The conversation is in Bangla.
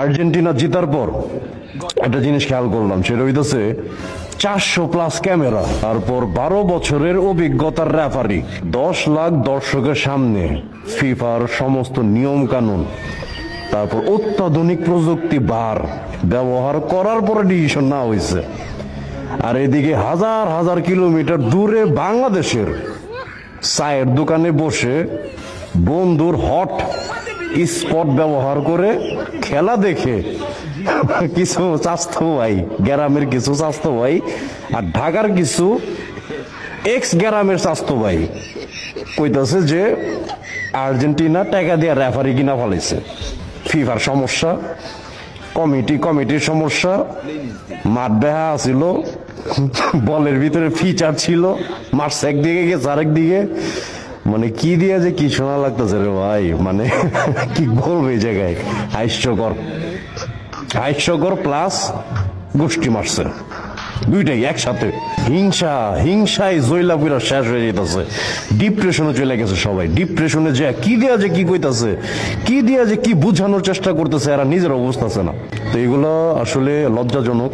আর্জেন্টিনা জেতার পর একটা জিনিস খেয়াল করলাম, সেটা হইতেছে 400+ ক্যামেরা, তারপর 12 বছরের অভিজ্ঞতার রেফারি, 10 লাখ দর্শকের সামনে ফিফার সমস্ত নিয়ম কানুন, তারপর অত্যাধুনিক প্রযুক্তি বার ব্যবহার করার পরে ডিসিশন না হয়েছে। আর এদিকে হাজার হাজার কিলোমিটার দূরে বাংলাদেশের চায়ের দোকানে বসে বন্ধুর হট স্পট ব্যবহার করে খেলা দেখে কিছু স্বাস্থ্য ভাই, গ্রামের কিছু স্বাস্থ্য ভাই আর ঢাকার কিছু এক্স গ্রামের স্বাস্থ্য ভাই কইতাছে যে আর্জেন্টিনা টাকা দিয়ে রেফারি কিনা ফেলাইছে। ফিফার সমস্যা, কমিটির সমস্যা, মাঠ বেহা ছিল, বলের ভিতরে ফিচার ছিল, মারছে একদিকে গেছে আরেক দিকে, মানে কি দিয়ে যে কি শোনা লাগতেছে রে ভাই, মানে কি বলবো এই জায়গায়। হাস্যকর প্লাস গোষ্ঠী মারছে, দুইটাই একসাথে। হিংসায় জয়লা পুরা শেষ হয়ে যেতেছে, ডিপ্রেশনে চলে গেছে সবাই। ডিপ্রেশনে যে কি দিয়া যে কি কইতাছে, কি দিয়া যে কি বুঝানোর চেষ্টা করতেছে, এরা নিজের অবস্থা আছে না। তো এগুলো আসলে লজ্জাজনক।